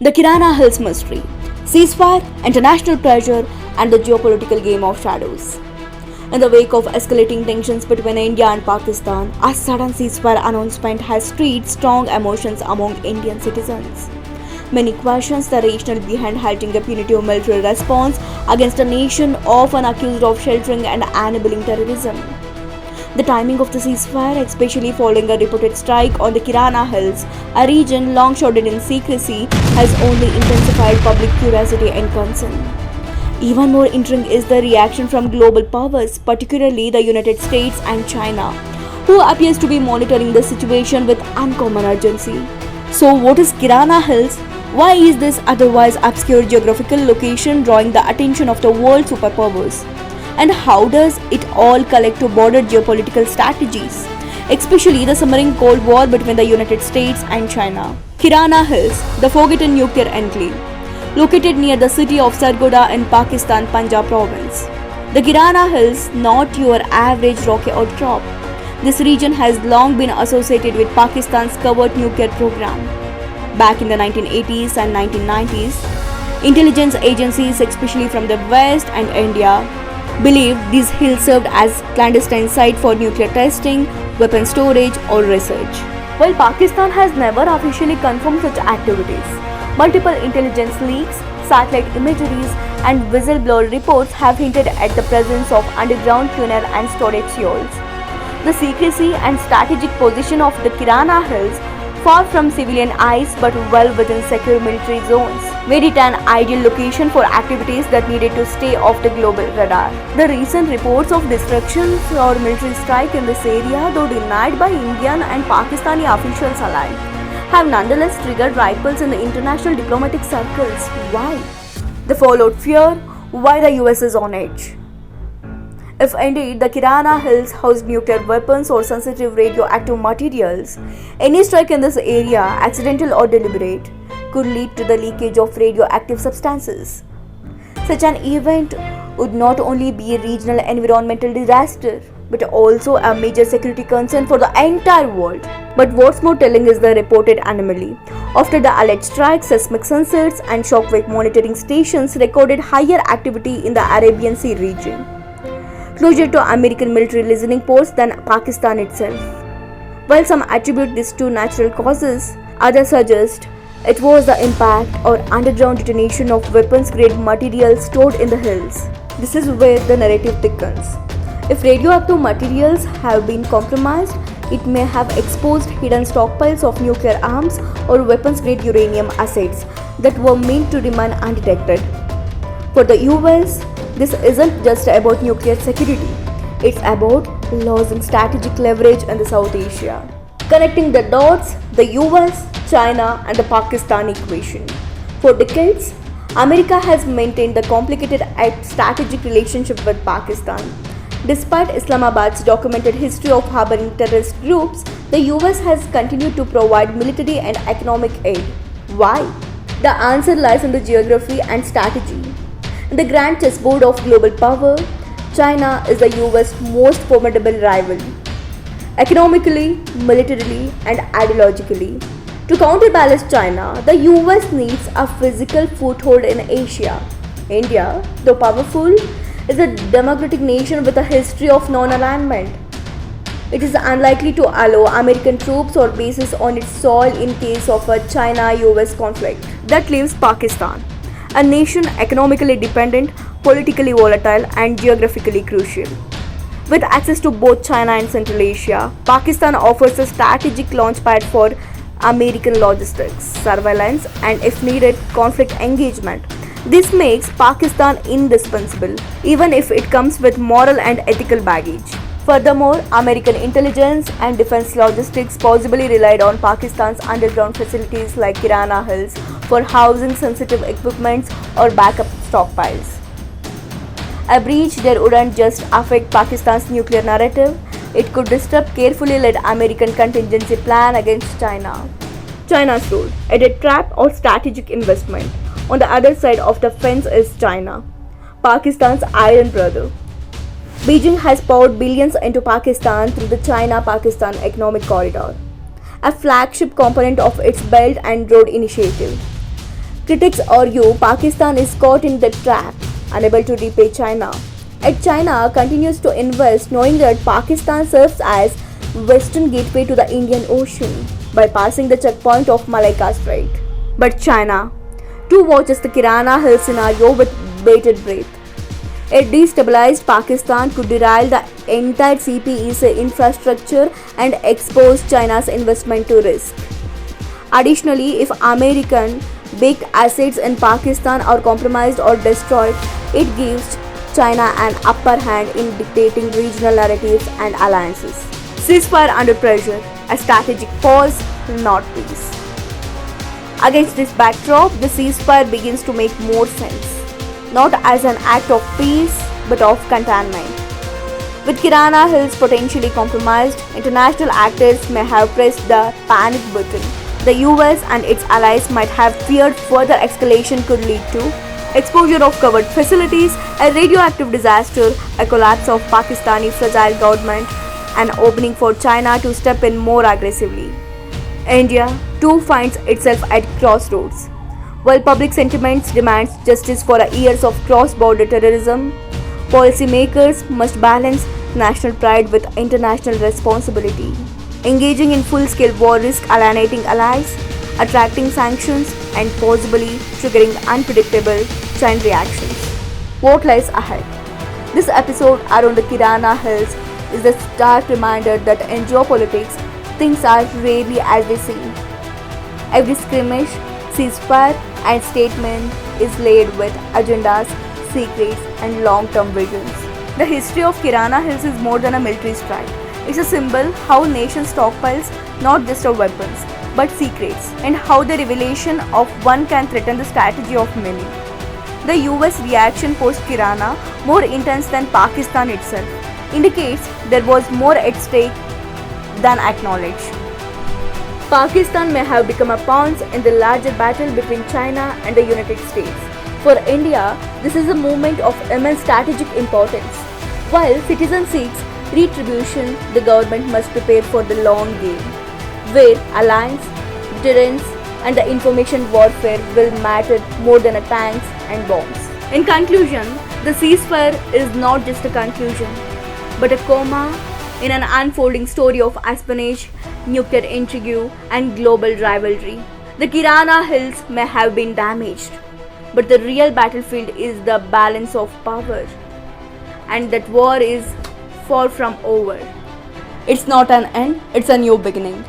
The Kirana Hills mystery, ceasefire, international pressure, and the geopolitical game of shadows. In the wake of escalating tensions between India and Pakistan, a sudden ceasefire announcement has stirred strong emotions among Indian citizens. Many questions the rationale behind halting a punitive military response against a nation often accused of sheltering and enabling terrorism. The timing of the ceasefire, especially following a reported strike on the Kirana Hills, a region long shrouded in secrecy, has only intensified public curiosity and concern. Even more intriguing is the reaction from global powers, particularly the United States and China, who appears to be monitoring the situation with uncommon urgency. So, what is Kirana Hills? Why is this otherwise obscure geographical location drawing the attention of the world superpowers? And how does it all connect to broader geopolitical strategies, especially the simmering Cold War between the United States and China? Kirana Hills, the forgotten nuclear enclave, located near the city of Sargodha in Pakistan, Punjab province. The Kirana Hills, not your average rocky outcrop. This region has long been associated with Pakistan's covert nuclear program. Back in the 1980s and 1990s, intelligence agencies, especially from the West and India, believed these hills served as clandestine site for nuclear testing, weapon storage, or research. While Pakistan has never officially confirmed such activities, multiple intelligence leaks, satellite imageries, and whistleblower reports have hinted at the presence of underground tunnel and storage fuels. The secrecy and strategic position of the Kirana Hills, far from civilian eyes but well within secure military zones, made it an ideal location for activities that needed to stay off the global radar. The recent reports of destructions or military strike in this area, though denied by Indian and Pakistani officials alike, have nonetheless triggered ripples in the international diplomatic circles. Why? The fallout fear, why the US is on edge. If indeed the Kirana Hills house nuclear weapons or sensitive radioactive materials, any strike in this area, accidental or deliberate, could lead to the leakage of radioactive substances. Such an event would not only be a regional environmental disaster, but also a major security concern for the entire world. But what's more telling is the reported anomaly. After the alleged strike, seismic sensors and shockwave monitoring stations recorded higher activity in the Arabian Sea region, closer to American military listening posts than Pakistan itself. While some attribute this to natural causes, others suggest it was the impact or underground detonation of weapons-grade material stored in the hills. This is where the narrative thickens. If radioactive materials have been compromised, it may have exposed hidden stockpiles of nuclear arms or weapons-grade uranium assets that were meant to remain undetected. For the US, this isn't just about nuclear security, it's about losing strategic leverage in the South Asia. Connecting the dots, the US, China, and the Pakistan equation. For decades, America has maintained the complicated and strategic relationship with Pakistan. Despite Islamabad's documented history of harboring terrorist groups, the US has continued to provide military and economic aid. Why? The answer lies in the geography and strategy. In the grand chessboard of global power, China is the US's most formidable rival, economically, militarily, and ideologically. To counterbalance China, the US needs a physical foothold in Asia. India, though powerful, is a democratic nation with a history of non-alignment. It is unlikely to allow American troops or bases on its soil in case of a China-US conflict. That leaves Pakistan, a nation economically dependent, politically volatile, and geographically crucial. With access to both China and Central Asia, Pakistan offers a strategic launchpad for American logistics, surveillance, and if needed, conflict engagement. This makes Pakistan indispensable, even if it comes with moral and ethical baggage. Furthermore, American intelligence and defense logistics possibly relied on Pakistan's underground facilities like Kirana Hills for housing sensitive equipment or backup stockpiles. A breach there wouldn't just affect Pakistan's nuclear narrative, it could disrupt carefully led American contingency plan against China. China's role, a debt trap or strategic investment. On the other side of the fence is China, Pakistan's iron brother. Beijing has poured billions into Pakistan through the China-Pakistan Economic Corridor, a flagship component of its Belt and Road Initiative. Critics argue Pakistan is caught in the trap, unable to repay China. Yet China continues to invest knowing that Pakistan serves as western gateway to the Indian Ocean by passing the checkpoint of Malacca Strait. But China too watches the Kirana Hill scenario with bated breath. A destabilized Pakistan could derail the entire CPEC infrastructure and expose China's investment to risk. Additionally, if American big assets in Pakistan are compromised or destroyed, it gives China an upper hand in dictating regional narratives and alliances. Ceasefire under pressure, a strategic pause, not peace. Against this backdrop, the ceasefire begins to make more sense, not as an act of peace but of containment. With Kirana Hills potentially compromised, international actors may have pressed the panic button. The US and its allies might have feared further escalation could lead to exposure of covered facilities, a radioactive disaster, a collapse of Pakistani fragile government, an opening for China to step in more aggressively. India too finds itself at crossroads. While public sentiment demands justice for years of cross-border terrorism, policymakers must balance national pride with international responsibility. Engaging in full-scale war risks alienating allies, attracting sanctions, and possibly triggering unpredictable chain reactions. What lies ahead? This episode around the Kirana Hills is a stark reminder that in geopolitics, things are rarely as they seem. Every skirmish, ceasefire, and statement is laid with agendas, secrets, and long-term visions. The history of Kirana Hills is more than a military strike. It's a symbol how nations stockpiles not just of weapons, but secrets, and how the revelation of one can threaten the strategy of many. The US reaction post Kirana, more intense than Pakistan itself, indicates there was more at stake than acknowledged. Pakistan may have become a pawn in the larger battle between China and the United States. For India, this is a moment of immense strategic importance. While citizens seek retribution, the government must prepare for the long game, where alliance, deterrence, and the information warfare will matter more than tanks and bombs. In conclusion, the ceasefire is not just a conclusion, but a comma in an unfolding story of espionage, nuclear intrigue, and global rivalry. The Kirana Hills may have been damaged, but the real battlefield is the balance of power, and that war is far from over. It's not an end, it's a new beginning.